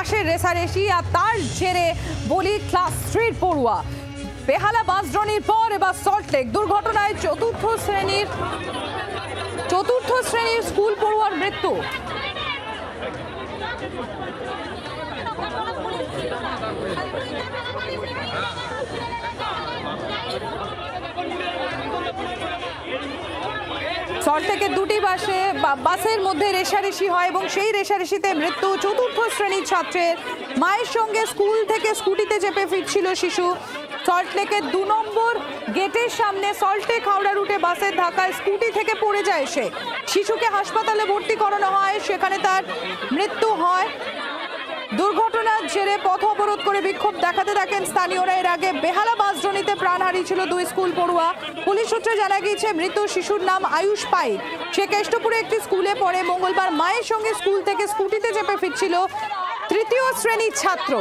বাসের রেসারেসি আর তার জেরে বলি ক্লাস 3 পড়ুয়া। বেহালা বাস ড্রনির পর এবার সল্টলেক দুর্ঘটনায় চতুর্থ শ্রেণীর স্কুল পড়ুয়ার মৃত্যু। সল্টলেকের দুটি বাসের মধ্যে রেষারেষি হয় এবং সেই রেষারেষিতে মৃত্যু চতুর্থ শ্রেণীর ছাত্রের। মায়ের সঙ্গে স্কুল থেকে স্কুটিতে চেপে ফিরছিল শিশু। সল্টলেকের 2 নম্বর গেটের সামনে সল্টলেক হাওড়া রুটে বাসের ধাক্কায় স্কুটি থেকে পড়ে যায় সে। শিশুকে হাসপাতালে ভর্তি করানো হয়, সেখানে তার মৃত্যু হয়। দুর্ঘটনার জেরে পথ অবরোধ করে বিক্ষোভ দেখাতে থাকেন স্থানীয়রা। এর আগে বেহালা বাস ড্রনিতে প্রাণ হারিয়েছিল 2 স্কুল পড়ুয়া। পুলিশ সূত্রে জানা গিয়েছে মৃত শিশুর নাম আয়ুষ পাইক। সে কেষ্টপুরে একটি স্কুলে পড়ে। মঙ্গলবার মায়ের সঙ্গে স্কুল থেকে স্কুটিতে চেপে ফিরছিল 3য় শ্রেণীর ছাত্র।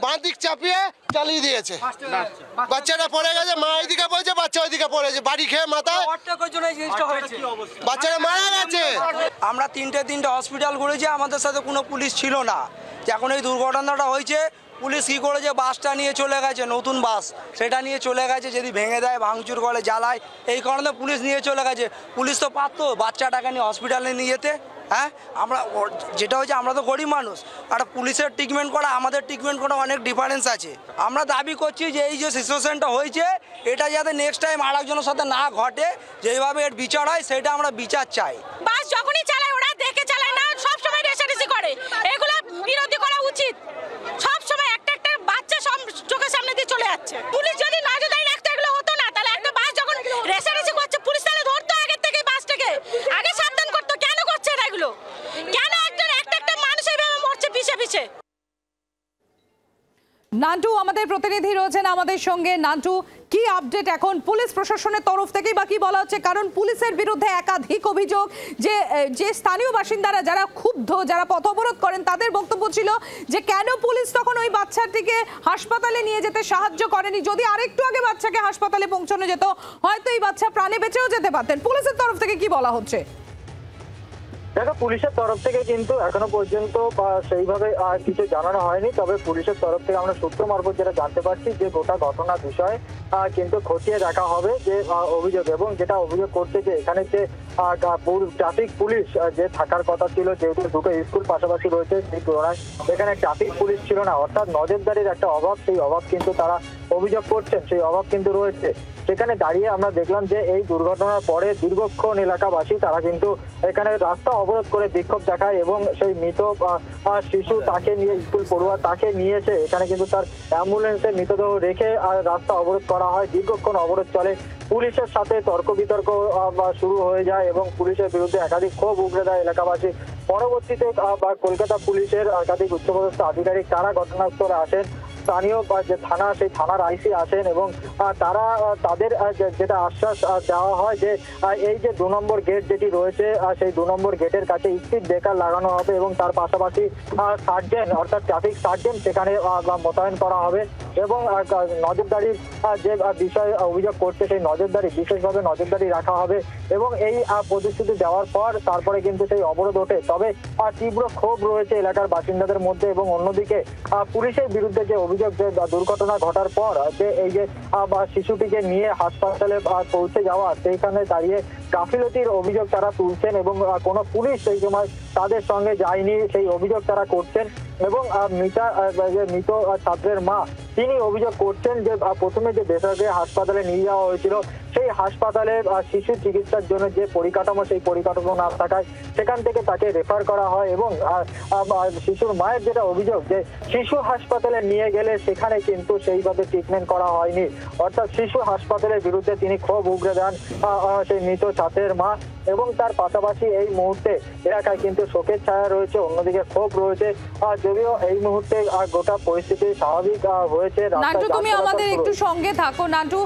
বাঁদিক চাপিয়ে চালিয়ে দিয়েছে, বাচ্চাটা পড়ে গেছে, মা ওইদিকে পড়েছে, বাচ্চা ওইদিকে পড়েছে, বাড়ি খেয়ে মাথায় বাচ্চাটা মারা গেছে। আমরা তিনটে হসপিটাল ঘুরেছি, আমাদের সাথে কোনো পুলিশ ছিল না। এখন এই দুর্ঘটনাটা হয়েছে, পুলিশ কী করেছে, বাসটা নিয়ে চলে গেছে, নতুন বাস সেটা নিয়ে চলে গেছে। যদি ভেঙে দেয়, ভাঙচুর করে, জ্বালায়, এই কারণে পুলিশ নিয়ে চলে গেছে। পুলিশ তো পারতো বাচ্চাটাকে নিয়ে হসপিটালে নিয়ে যেতে। হ্যাঁ, আমরা যেটা হচ্ছে, আমরা তো গরিব মানুষ, আর পুলিশের ট্রিটমেন্ট করা আমাদের ট্রিটমেন্ট করা অনেক ডিফারেন্স আছে। আমরা দাবি করছি যে এই যে সিচুয়েশনটা হয়েছে, এটা যাতে নেক্সট টাইম আরেকজনের সাথে না ঘটে, যেভাবে এর বিচার হয় সেটা আমরা বিচার চাই। বাস যখনই চালায় ওরা দেখে চালায় না, সব সময় রেষারেষি করে, এগুলো বিরোধী করা উচিত। সব সময় একটা বাচ্চা চোখের সামনে দিয়ে চলে যাচ্ছে। পুলিশ যদি নজরদারি রাখতো, এগুলো হতো না। তাহলে একটা বাস যখন রেষারেষি করছে, পুলিশ তাহলে ধরতো আগের থেকে, বাসটাকে আগে সাবধান করতো। কেন করছে না এগুলো? কেন একটা মানুষ এইভাবে মরছে পিছে পিছে? নান্টু আমাদের প্রতিনিধি রয়েছেন আমাদের সঙ্গে। নান্টু, কি আপডেট এখন পুলিশ প্রশাসনের তরফ থেকেই বা কি বলা হচ্ছে? কারণ পুলিশের বিরুদ্ধে একাধিক অভিযোগ যে স্থানীয় বাসিন্দারা যারা ক্ষুব্ধ, যারা পথ অবরোধ করেন, তাদের বক্তব্য ছিল যে কেন পুলিশ তখন ওই বাচ্চাটিকে হাসপাতালে নিয়ে যেতে সাহায্য করেনি। যদি আরেকটু আগে বাচ্চাকে হাসপাতালে পৌঁছানো যেত, হয়তো এই বাচ্চা প্রাণে বেঁচেও যেতে পারতেন। পুলিশের তরফ থেকে কি বলা হচ্ছে? দেখো, পুলিশের তরফ থেকে কিন্তু এখনো পর্যন্ত সেইভাবে কিছু জানানো হয়নি। তবে পুলিশের তরফ থেকে আমরা সূত্র মারফত যেটা জানতে পারছি যে গোটা ঘটনা বিষয়ে কিন্তু খতিয়ে দেখা হবে যে অভিযোগ, এবং যেটা অভিযোগ করছে যে এখানে যে ট্রাফিক পুলিশ যে থাকার কথা ছিল, যেহেতু দুটো স্কুল পাশাপাশি রয়েছে, সেই তুলনায় এখানে ট্রাফিক পুলিশ ছিল না, অর্থাৎ নজরদারির একটা অভাব, সেই অভাব কিন্তু তারা অভিযোগ করছেন, সেই অভাব কিন্তু রয়েছে। সেখানে দাঁড়িয়ে আমরা দেখলাম যে এই দুর্ঘটনার পরে দীর্ঘক্ষণ এলাকাবাসী তারা কিন্তু এখানে রাস্তা অবরোধ করে বিক্ষোভ দেখায় এবং সেই মৃত শিশু তাকে নিয়ে, স্কুল পড়ুয়া তাকে নিয়েছে, এখানে কিন্তু তার অ্যাম্বুলেন্সে মৃতদেহ রেখে রাস্তা অবরোধ করা হয়। দীর্ঘক্ষণ অবরোধ চলে, পুলিশের সাথে তর্ক বিতর্ক শুরু হয়ে যায় এবং পুলিশের বিরুদ্ধে একাধিক ক্ষোভ উগড়ে দেয় এলাকাবাসী। পরবর্তীতে কলকাতা পুলিশের একাধিক উচ্চপদস্থ আধিকারিক তারা ঘটনাস্থলে আসেন, স্থানীয় যে থানা, সেই থানার আইসি আসেন এবং তারা তাদের যেটা আশ্বাস দেওয়া হয় যে এই যে 2 নম্বর গেট যেটি রয়েছে, সেই 2 নম্বর গেটের কাছে স্পিড ব্রেকার লাগানো হবে এবং তার পাশাপাশি সার্জেন্ট, অর্থাৎ ট্রাফিক সার্জেন্ট সেখানে মোতায়েন করা হবে এবং নজরদারির যে বিষয় অভিযোগ করছে, সেই নজরদারি বিশেষভাবে নজরদারি রাখা হবে এবং এই প্রতিশ্রুতি দেওয়ার পর তারপরে কিন্তু সেই অবরোধ ওঠে। তবে তীব্র ক্ষোভ রয়েছে এলাকার বাসিন্দাদের মধ্যে এবং অন্যদিকে পুলিশের বিরুদ্ধে যে অভিযোগ, যে দুর্ঘটনা ঘটার পর যে এই যে শিশুটিকে নিয়ে হাসপাতালে পৌঁছে যাওয়া, সেইখানে দাঁড়িয়ে গাফিলতির অভিযোগ তারা তুলছেন এবং কোনো পুলিশ সেই সময় তাদের সঙ্গে যায়নি, সেই অভিযোগ তারা করছেন এবং মৃত ছাত্রের মা তিনি অভিযোগ করছেন যে প্রথমে যে বেসরকারি হাসপাতালে নিয়ে যাওয়া হয়েছিল সেই হাসপাতালে শিশু চিকিৎসার জন্য যে পরিকাঠামো সেই পরিকাঠামো না থাকায় সেখান থেকে তাকে রেফার করা হয় এবং শিশুর মায়ের যেটা অভিযোগ যে শিশু হাসপাতালে নিয়ে গেলে সেখানে কিন্তু সেইভাবে ট্রিটমেন্ট করা হয়নি। অর্থাৎ শিশু হাসপাতালের বিরুদ্ধে তিনি ক্ষোভ উগরে দেন সেই মৃত ছাত্রের মা এবং তার পাশাপাশি এই মুহূর্তে এলাকায় কিন্তু শোকের ছায়া রয়েছে, অন্যদিকে ক্ষোভ রয়েছে। যদিও এই মুহূর্তে গোটা পরিস্থিতি স্বাভাবিক হয়েছে। নান্টু, তুমি আমাদের একটু সঙ্গে থাকো। নান্টু,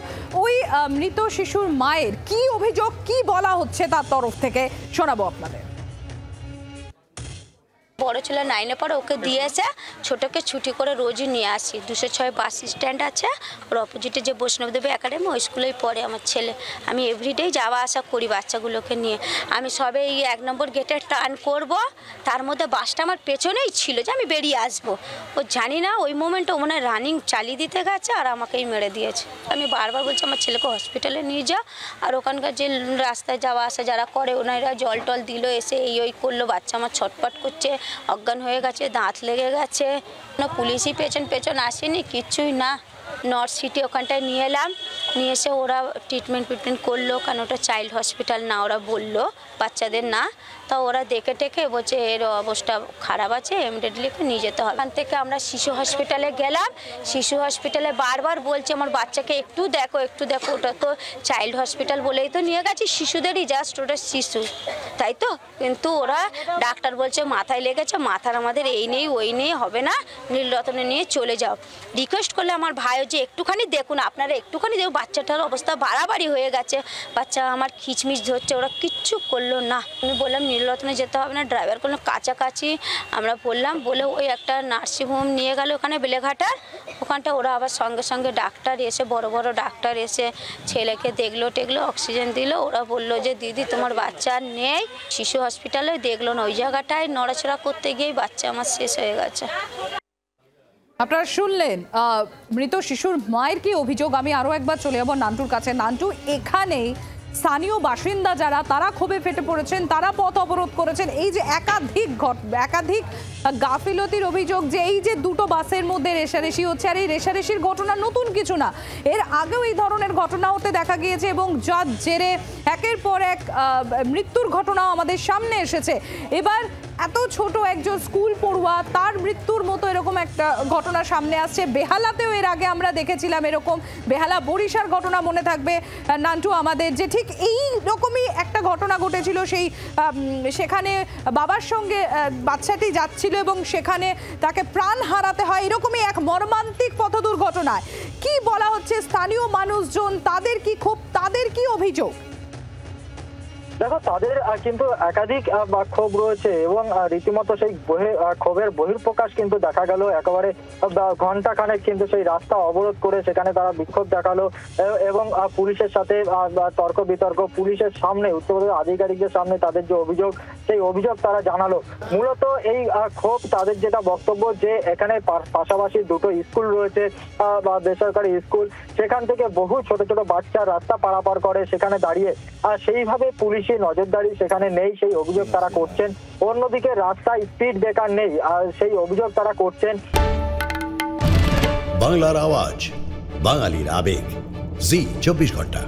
ওই মৃত শিশুর মায়ের কি অভিযোগ, কি বলা হচ্ছে তার তরফ থেকে শোনাবো আপনাদের। বড় ছেলে 9-এ পড়ে, ওকে দিয়েছে, ছোটকে ছুটি করে রোজই নিয়ে আসি। 206 বাস স্ট্যান্ড আছে, ওর অপোজিটে যে বৈষ্ণবদেবী একাডেমি ওই স্কুলেই পড়ে আমার ছেলে। আমি এভরিডেই যাওয়া আসা করি বাচ্চাগুলোকে নিয়ে। আমি সবে এই 1 নম্বর গেটে টার্ন করব, তার মধ্যে বাসটা আমার পেছনেই ছিল যে আমি বেরিয়ে আসবো। ও জানি না ওই মোমেন্টে ও মনে হয় রানিং চালিয়ে দিতে গেছে আর আমাকেই মেরে দিয়েছে। আমি বারবার বলছি আমার ছেলেকে হসপিটালে নিয়ে যা, আর ওখানকার যে রাস্তায় যাওয়া আসা যারা করে ওনারা জল টল দিল, এসে এই ওই করলো। বাচ্চা আমার ছটপট করছে, অজ্ঞান হয়ে গেছে, দাঁত লেগে গেছে। না পুলিশই পেছন আসেনি, কিচ্ছুই না। নর্থ সিটি ওখানটায় নিয়ে এলাম, নিয়ে এসে ওরা ট্রিটমেন্ট করলো, কারণ ওটা চাইল্ড হসপিটাল না, ওরা বললো বাচ্চাদের না। তা ওরা দেখে টেকে বলছে এর অবস্থা খারাপ আছে, ইমিডিয়েটলি নিয়ে যেতে হবে। ওখান থেকে আমরা শিশু হসপিটালে গেলাম। শিশু হসপিটালে বারবার বলছে আমার বাচ্চাকে একটু দেখো, ওটা তো চাইল্ড হসপিটাল বলেই তো নিয়ে গেছি, শিশুদেরই জাস্ট ওটা শিশু, তাই তো। কিন্তু ওরা ডাক্তার বলছে মাথায় লেগেছে, মাথার আমাদের এই নেই ওই নেই, হবে না, নীলরতনে নিয়ে চলে যাও। রিকোয়েস্ট করলে আমার ভাইও যে একটুখানি দেখুন, আপনারা একটুখানি দেখুন, বাচ্চাটার অবস্থা বাড়াবাড়ি হয়ে গেছে, বাচ্চা আমার খিচমিচ ধরছে, ওরা কিচ্ছু করলো না। আমি বললাম নীলরতনে যেতে হবে না, ড্রাইভার করলাম কাছাকাছি আমরা বললাম, বলে ওই একটা নার্সিংহোম নিয়ে গেল ওখানে বেলেঘাটার, ওখানটা ওরা আবার সঙ্গে সঙ্গে ডাক্তার এসে বড় ডাক্তার এসে ছেলেকে দেখলো অক্সিজেন দিল। ওরা বললো যে দিদি তোমার বাচ্চা নেই, শিশু হসপিটালে দেখলো না, ওই জায়গাটায় নড়াচড়া করতে গিয়েই বাচ্চা আমার শেষ হয়ে গেছে। আপনারা শুনলেন মৃত শিশুর মায়ের কি অভিযোগ। আমি আরো একবার চলে যাবো নান্টুর কাছে। নান্টু, এখানেই স্থানীয় বাসিন্দা যারা তারা ক্ষোভে ফেটে পড়েছেন, তারা পথ অবরোধ করেছেন। এই যে একাধিক গাফিলতির অভিযোগ, যে এই যে দুটো বাসের মধ্যে রেষারেষি হচ্ছে, আর এই রেষারেষির ঘটনা নতুন কিছু না, এর আগেও এই ধরনের ঘটনা হতে দেখা গিয়েছে এবং যার জেরে একের পর এক মৃত্যুর ঘটনাও আমাদের সামনে এসেছে। এবার এত ছোট একজন স্কুল পড়ুয়া, তার মৃত্যুর মতো এরকম একটা ঘটনা সামনে আসছে। বেহালাতেও এর আগে আমরা দেখেছিলাম এরকম, বেহালা বরিশার ঘটনা মনে থাকবে নান্টু আমাদের, যে ঠিক এই রকমই একটা ঘটনা ঘটেছিল। সেখানে বাবার সঙ্গে বাচ্চাটি যাচ্ছিল এবং সেখানে তাকে প্রাণ হারাতে হয়, এরকমই এক মর্মান্তিক পথ দুর্ঘটনায়। কি বলা হচ্ছে স্থানীয় মানুষজন, তাদের কি ক্ষোভ, তাদের কি অভিযোগ? দেখো, তাদের কিন্তু একাধিক ক্ষোভ রয়েছে এবং রীতিমতো সেই ক্ষোভের বহিঃপ্রকাশ কিন্তু দেখা গেল। একেবারে ঘন্টা খানেক কিন্তু সেই রাস্তা অবরোধ করে সেখানে তারা বিক্ষোভ দেখালো এবং পুলিশের সাথে তর্ক বিতর্ক, পুলিশের সামনে উচ্চপদস্থ আধিকারিকদের সামনে তাদের যে অভিযোগ সেই অভিযোগ তারা জানালো। মূলত এই ক্ষোভ, তাদের যেটা বক্তব্য যে এখানে পাশাপাশি দুটো স্কুল রয়েছে বা বেসরকারি স্কুল, সেখান থেকে বহু ছোট ছোট বাচ্চা রাস্তা পারাপার করে সেখানে দাঁড়িয়ে, আর সেইভাবে পুলিশ নজরদারি সেখানে নেই, সেই অভিযোগ তারা করছেন। অন্যদিকে রাস্তায় স্পিড ব্রেকার নেই, আর সেই অভিযোগ তারা করছেন। বাংলার আওয়াজ, বাঙালির আবেগ, জি 24 ঘন্টা।